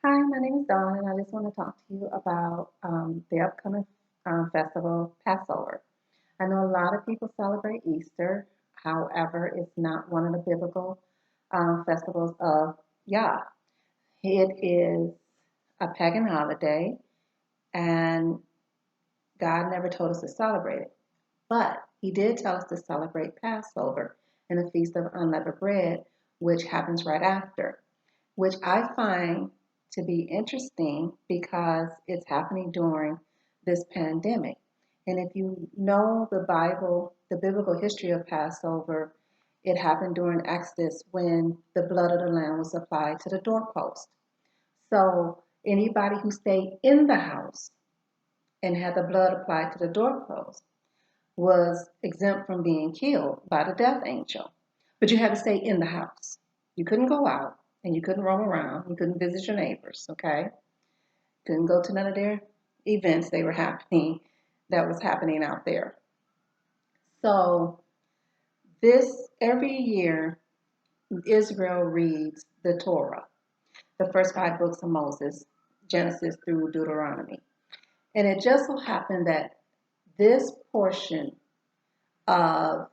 Hi, my name is Dawn, and I just want to talk to you about the upcoming festival, Passover. I know a lot of people celebrate Easter. However, it's not one of the biblical festivals of Yah. It is a pagan holiday, and God never told us to celebrate it. But He did tell us to celebrate Passover and the Feast of Unleavened Bread, which happens right after, which I find to be interesting because it's happening during this pandemic. And if you know the Bible, the biblical history of Passover, it happened during Exodus when the blood of the lamb was applied to the doorpost. So anybody who stayed in the house and had the blood applied to the doorpost was exempt from being killed by the death angel. But you had to stay in the house. You couldn't go out and you couldn't roam around. You couldn't visit your neighbors, okay? Couldn't go to none of their events that was happening out there. So this every year Israel reads the Torah, the first five books of Moses, Genesis through Deuteronomy. And it just so happened that this portion of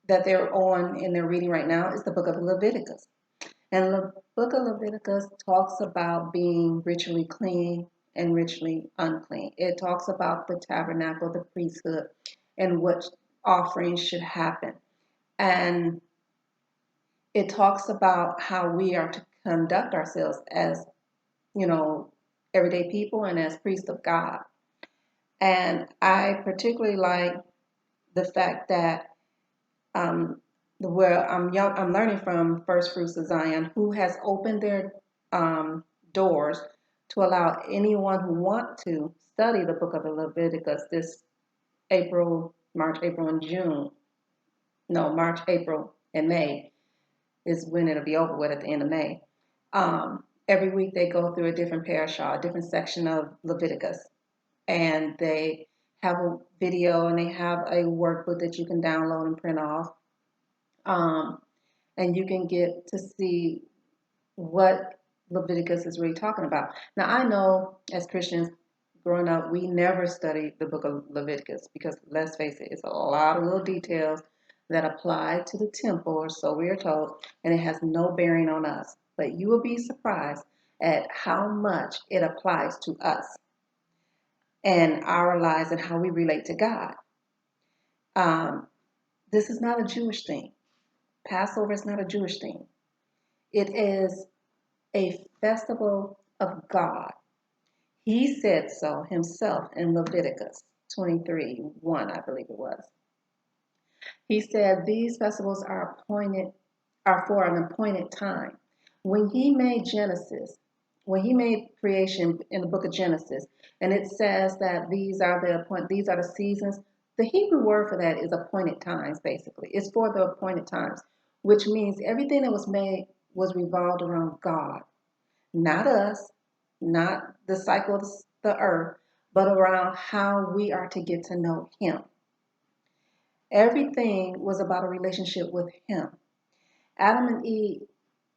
that they're on and they're reading right now is the book of Leviticus. And the book of Leviticus talks about being ritually clean and ritually unclean. It talks about the tabernacle, the priesthood, and what offerings should happen. And it talks about how we are to conduct ourselves as, you know, everyday people and as priests of God. And I particularly like the fact that where I'm learning from First Fruits of Zion, who has opened their doors to allow anyone who want to study the book of Leviticus this March, April, and June. No, March, April, and May is when it'll be over with at the end of May. Every week they go through a different parashah, a different section of Leviticus, and they have a video and they have a workbook that you can download and print off. And you can get to see what Leviticus is really talking about. Now, I know as Christians growing up, we never studied the book of Leviticus because let's face it, it's a lot of little details that apply to the temple, or so we are told, and it has no bearing on us. But you will be surprised at how much it applies to us and our lives and how we relate to God. This is not a Jewish thing. Passover is not a Jewish thing. It is a festival of God. He said so himself in Leviticus 23:1, I believe it was. He said these festivals are for an appointed time. When he made Genesis, when he made creation in the book of Genesis, and it says that these are the seasons, the Hebrew word for that is appointed times, basically. It's for the appointed times, which means everything that was made was revolved around God. Not us, not the cycle of the earth, but around how we are to get to know Him. Everything was about a relationship with Him. Adam and Eve,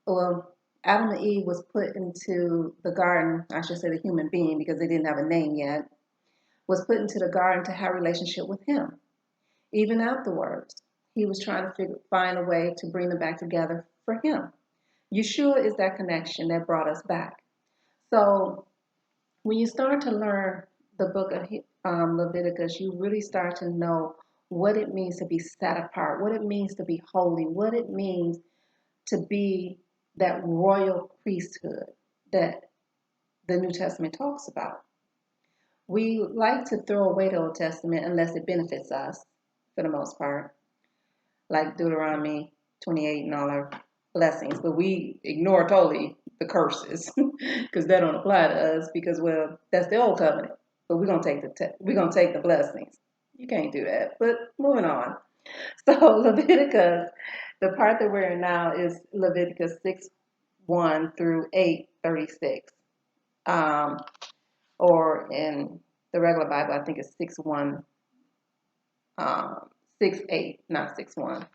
well, Adam and Eve was put into the garden, I should say the human being because they didn't have a name yet, was put into the garden to have a relationship with Him. Even afterwards, He was trying to find a way to bring them back together for Him. Yeshua is that connection that brought us back. So when you start to learn the book of Leviticus, you really start to know what it means to be set apart, what it means to be holy, what it means to be that royal priesthood that the New Testament talks about. We like to throw away the Old Testament unless it benefits us, for the most part, like Deuteronomy 28 and all our blessings, but we ignore totally the curses because that don't apply to us because, well, that's the old covenant. But we're gonna take the blessings. You can't do that. But moving on. So Leviticus, the part that we're in now is Leviticus 6:1 through 8:36, or in the regular Bible, I think it's 6:1, 6:8, not 6:1.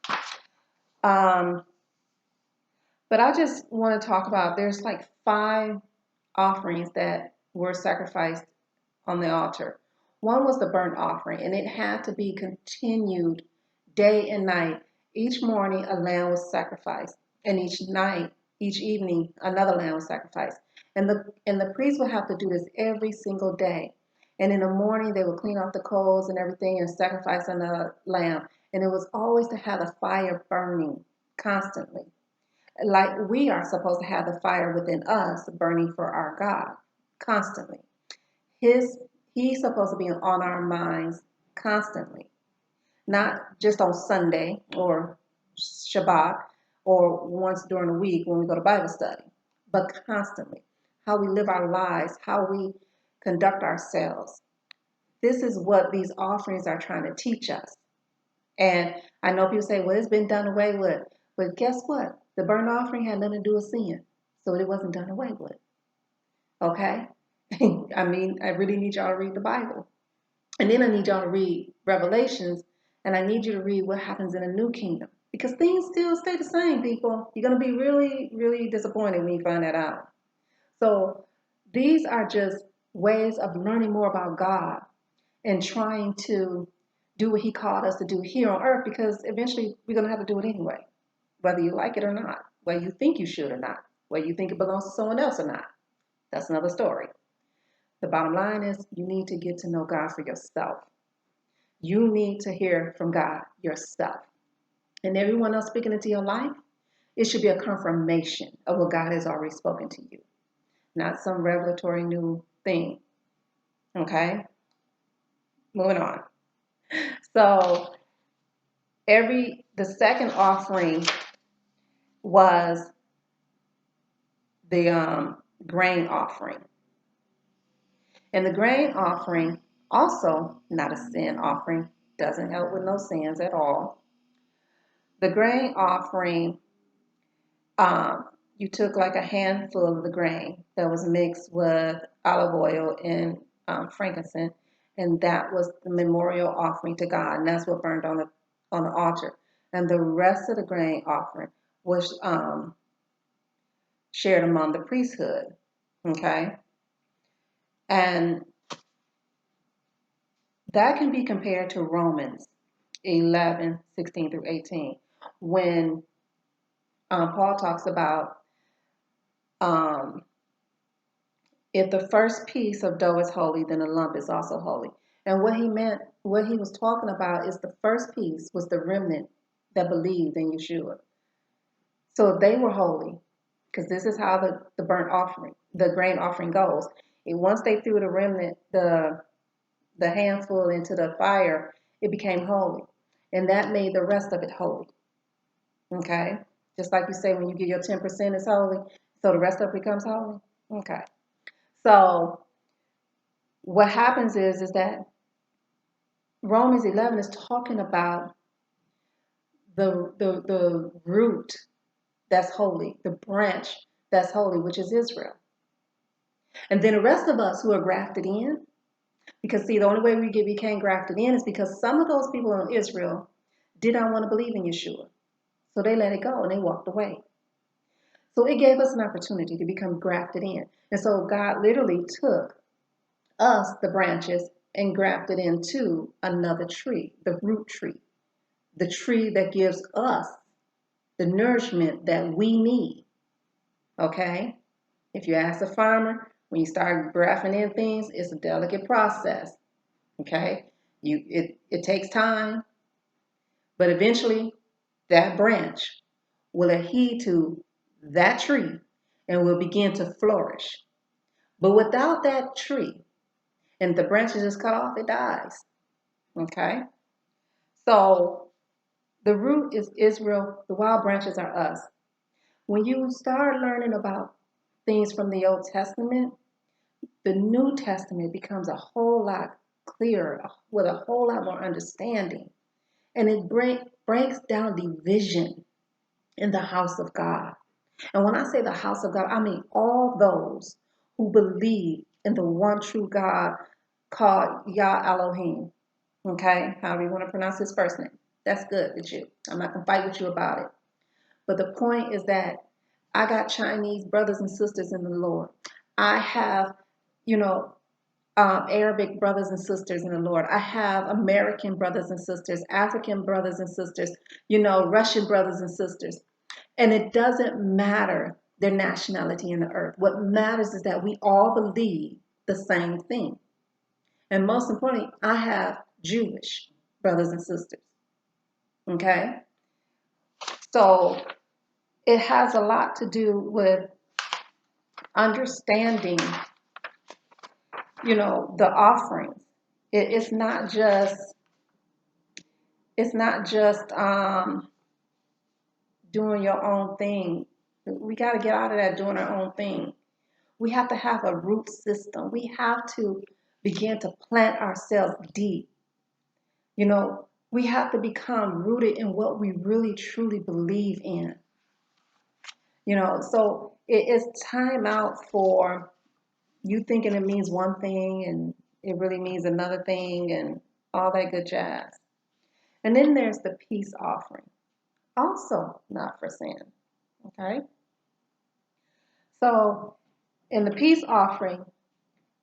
But I just want to talk about there's like five offerings that were sacrificed on the altar. One was the burnt offering, and it had to be continued day and night. Each morning, a lamb was sacrificed, and each evening, another lamb was sacrificed. And the priest would have to do this every single day. And in the morning, they would clean off the coals and everything and sacrifice another lamb. And it was always to have the fire burning constantly, like we are supposed to have the fire within us burning for our God constantly. His He's supposed to be on our minds constantly, not just on Sunday or Shabbat or once during the week when we go to Bible study, but constantly. How we live our lives, how we conduct ourselves. This is what these offerings are trying to teach us. And I know people say, well, it's been done away with. But guess what? The burnt offering had nothing to do with sin. So it wasn't done away with. Okay? I mean, I really need y'all to read the Bible. And then I need y'all to read Revelations. And I need you to read what happens in the new kingdom. Because things still stay the same, people. You're going to be really, really disappointed when you find that out. So these are just ways of learning more about God and trying to do what he called us to do here on earth, because eventually we're going to have to do it anyway, whether you like it or not, whether you think you should or not, whether you think it belongs to someone else or not. That's another story. The bottom line is you need to get to know God for yourself. You need to hear from God yourself. And everyone else speaking into your life, it should be a confirmation of what God has already spoken to you, not some revelatory new thing. Okay? Moving on. So the second offering was the grain offering. And the grain offering, also not a sin offering, doesn't help with no sins at all. The grain offering, you took like a handful of the grain that was mixed with olive oil and frankincense, and that was the memorial offering to God, and that's what burned on the altar. And the rest of the grain offering was shared among the priesthood. Okay? And that can be compared to Romans 11:16-18, when Paul talks about um, if the first piece of dough is holy, then the lump is also holy. And what he was talking about is the first piece was the remnant that believed in Yeshua. So they were holy, because this is how the burnt offering, the grain offering goes. And once they threw the remnant, the handful into the fire, it became holy. And that made the rest of it holy. Okay? Just like you say, when you give your 10% is holy, so the rest of it becomes holy. Okay. So what happens is that Romans 11 is talking about the root that's holy, the branch that's holy, which is Israel. And then the rest of us who are grafted in, because see, the only way we became grafted in is because some of those people in Israel did not want to believe in Yeshua. So they let it go and they walked away. So it gave us an opportunity to become grafted in. And so God literally took us, the branches, and grafted into another tree, the root tree, the tree that gives us the nourishment that we need. Okay? If you ask a farmer, when you start grafting in things, it's a delicate process. Okay? It takes time, but eventually that branch will adhere to that tree and will begin to flourish. But without that tree, and the branches is cut off, it dies. Okay? So the root is Israel, the wild branches are us. When you start learning about things from the Old Testament, the New Testament becomes a whole lot clearer, with a whole lot more understanding. And it breaks down division in the house of God. And when I say the house of God, I mean all those who believe in the one true God called Yah Elohim. Okay? However you want to pronounce his first name. That's good with you. I'm not going to fight with you about it. But the point is that I got Chinese brothers and sisters in the Lord. I have, you know, Arabic brothers and sisters in the Lord. I have American brothers and sisters, African brothers and sisters, Russian brothers and sisters. And it doesn't matter their nationality in the earth. What matters is that we all believe the same thing. And most importantly, I have Jewish brothers and sisters. Okay? So it has a lot to do with understanding, the offerings. It's not just doing your own thing. We got to get out of that doing our own thing. We have to have a root system. We have to begin to plant ourselves deep. We have to become rooted in what we really truly believe in. So it is time out for you thinking it means one thing and it really means another thing and all that good jazz. And then there's the peace offering, also not for sin. Okay? So in the peace offering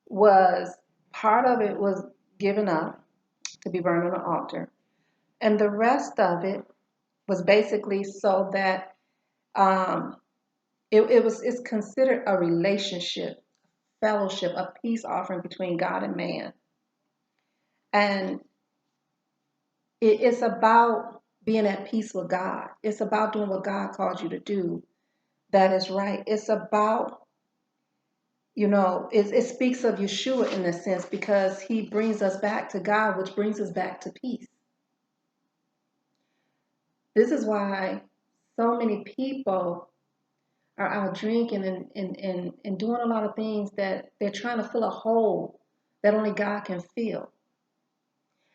was part of it was given up to be burned on the altar. And the rest of it was basically so that it's considered a relationship, fellowship, a peace offering between God and man. And it's about being at peace with God. It's about doing what God called you to do. That is right. It's about, it speaks of Yeshua in a sense because he brings us back to God, which brings us back to peace. This is why so many people are out drinking and doing a lot of things that they're trying to fill a hole that only God can fill.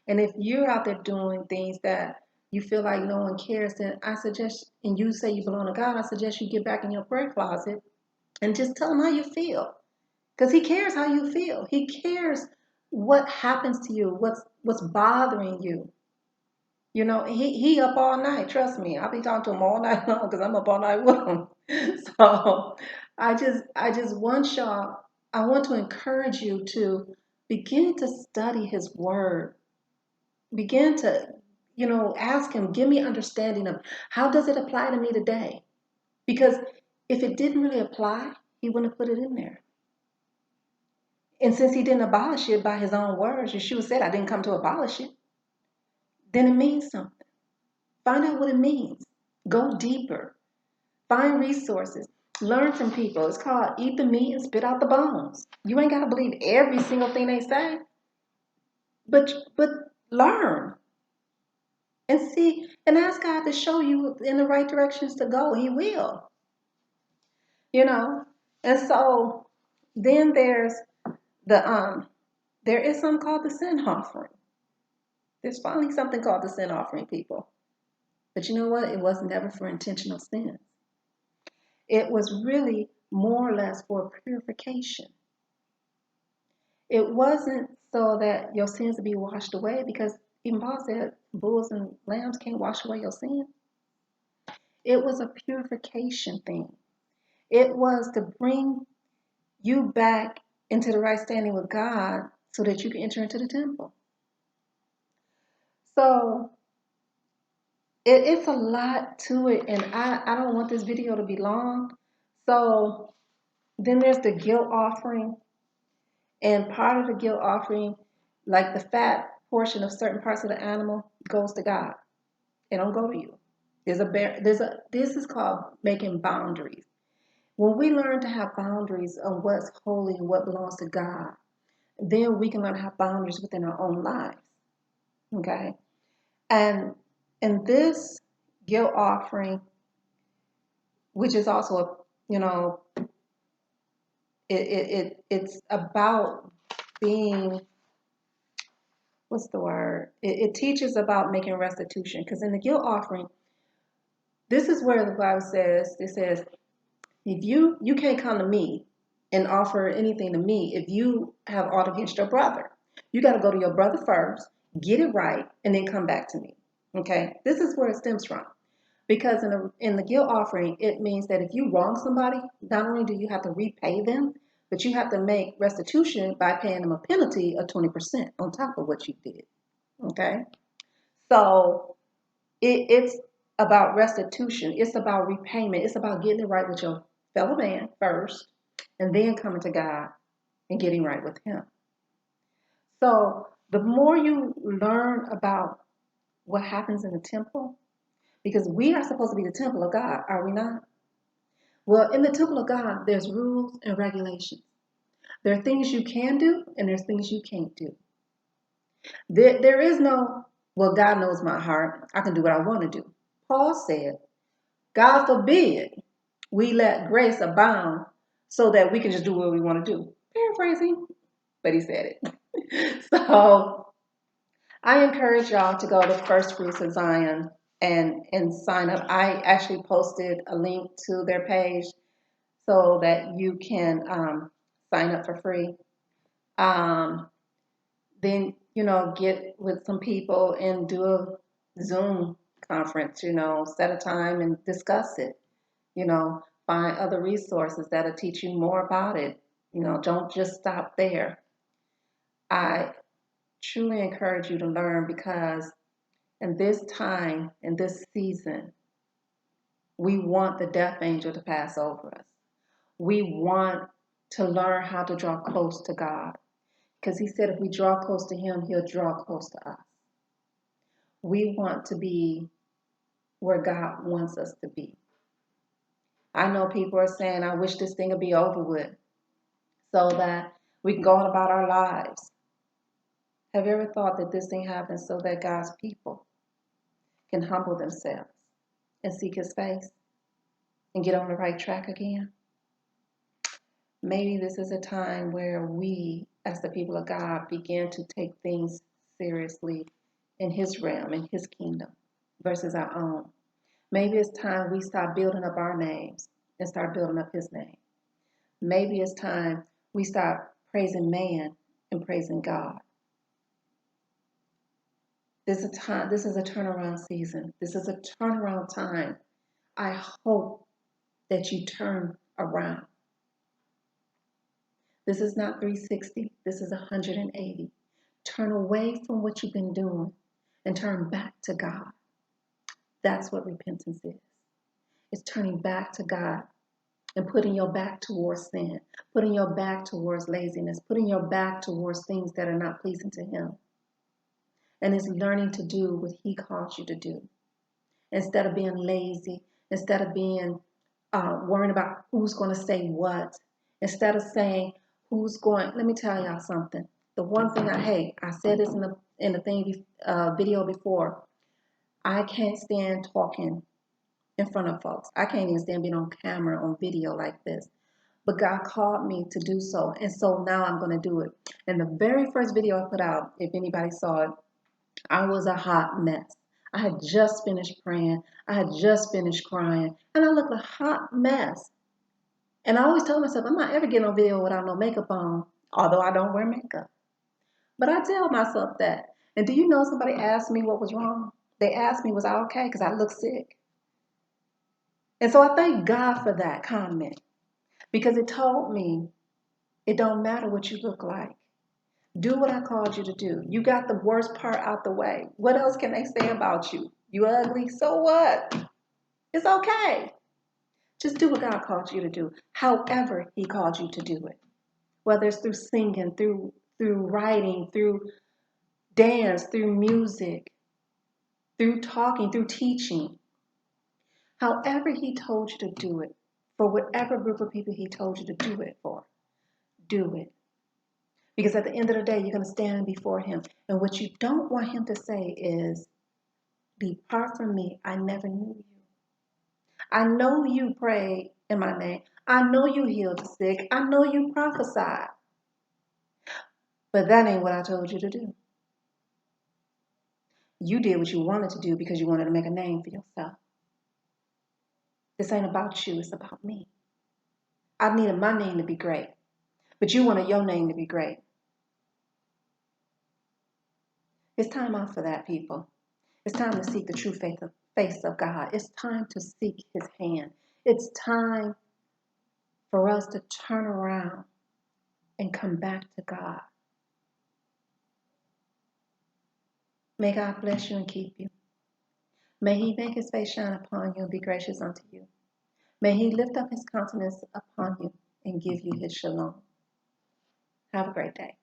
And if you're out there doing things that you feel like no one cares, then I suggest, and you say you belong to God, I suggest you get back in your prayer closet and just tell him how you feel. Because he cares how you feel. He cares what happens to you, what's bothering you. He up all night. Trust me, I'll be talking to him all night long because I'm up all night with him. So I just want y'all. I want to encourage you to begin to study His Word. Begin to, ask Him. Give me understanding of how does it apply to me today? Because if it didn't really apply, He wouldn't have put it in there. And since He didn't abolish it by His own words, Yeshua said, "I didn't come to abolish it." Then it means something. Find out what it means. Go deeper. Find resources. Learn from people. It's called eat the meat and spit out the bones. You ain't got to believe every single thing they say. But learn. And see, and ask God to show you in the right directions to go. He will. And so then there's there is something called the sin offering. There's finally something called the sin offering, people. But you know what? It was never for intentional sin. It was really more or less for purification. It wasn't so that your sins would be washed away, because even Paul said bulls and lambs can't wash away your sin. It was a purification thing. It was to bring you back into the right standing with God so that you can enter into the temple. So it's a lot to it, and I don't want this video to be long. So then there's the guilt offering. And part of the guilt offering, like the fat portion of certain parts of the animal, goes to God. It don't go to you. This is called making boundaries. When we learn to have boundaries of what's holy and what belongs to God, then we can learn to have boundaries within our own lives. Okay? And this guilt offering, which is also it's about being, what's the word? It teaches about making restitution. Because in the guilt offering, this is where the Bible says, it says, if you can't come to me and offer anything to me if you have aught against your brother. You got to go to your brother first, get it right, and then come back to me. Okay? This is where it stems from. Because in the guilt offering, it means that if you wrong somebody, not only do you have to repay them, but you have to make restitution by paying them a penalty of 20% on top of what you did. Okay? So it's about restitution. It's about repayment. It's about getting it right with your fellow man first, and then coming to God and getting right with Him. So the more you learn about what happens in the temple, because we are supposed to be the temple of God, are we not? Well, in the temple of God, there's rules and regulations. There are things you can do, and there's things you can't do. There is no, well, God knows my heart. I can do what I want to do. Paul said, God forbid we let grace abound so that we can just do what we want to do. Paraphrasing, but he said it. So I encourage y'all to go to First Fruits of Zion and sign up. I actually posted a link to their page so that you can sign up for free. Then, get with some people and do a Zoom conference, set a time and discuss it. Find other resources that'll teach you more about it. Don't just stop there. I truly encourage you to learn, because in this time, in this season, we want the death angel to pass over us. We want to learn how to draw close to God, because He said if we draw close to Him, He'll draw close to us. We want to be where God wants us to be. I know people are saying, I wish this thing would be over with so that we can go on about our lives. Have you ever thought that this thing happens so that God's people can humble themselves and seek His face and get on the right track again? Maybe this is a time where we, as the people of God, begin to take things seriously in His realm, in His kingdom, versus our own. Maybe it's time we stop building up our names and start building up His name. Maybe it's time we stop praising man and praising God. This is a turnaround season. This is a turnaround time. I hope that you turn around. This is not 360. This is 180. Turn away from what you've been doing and turn back to God. That's what repentance is. It's turning back to God and putting your back towards sin, putting your back towards laziness, putting your back towards things that are not pleasing to Him. And it's learning to do what He calls you to do. Instead of being lazy, instead of being worrying about who's going to say what, instead of saying let me tell y'all something. The one thing I hate, I said this in the video before, I can't stand talking in front of folks. I can't even stand being on camera, on video like this. But God called me to do so, and so now I'm going to do it. And the very first video I put out, if anybody saw it, I was a hot mess. I had just finished praying. I had just finished crying, and I looked a hot mess. And I always tell myself, I'm not ever getting on video without no makeup on, although I don't wear makeup. But I tell myself that. And do you know, somebody asked me what was wrong? They asked me, was I okay? Because I look sick. And so I thank God for that comment, because it told me it don't matter what you look like. Do what I called you to do. You got the worst part out the way. What else can they say about you? You ugly, so what? It's okay. Just do what God called you to do, however He called you to do it. Whether it's through singing, through writing, through dance, through music, through talking, through teaching. However He told you to do it, for whatever group of people He told you to do it for, do it. Because at the end of the day, you're going to stand before Him. And what you don't want Him to say is, depart from me, I never knew you. I know you prayed in my name. I know you healed the sick. I know you prophesied. But that ain't what I told you to do. You did what you wanted to do because you wanted to make a name for yourself. This ain't about you, it's about me. I needed my name to be great, but you wanted your name to be great. It's time out for that, people. It's time to seek the true face of God. It's time to seek His hand. It's time for us to turn around and come back to God. May God bless you and keep you. May he make his face shine upon you and be gracious unto you. May he lift up his countenance upon you and give you his shalom. Have a great day.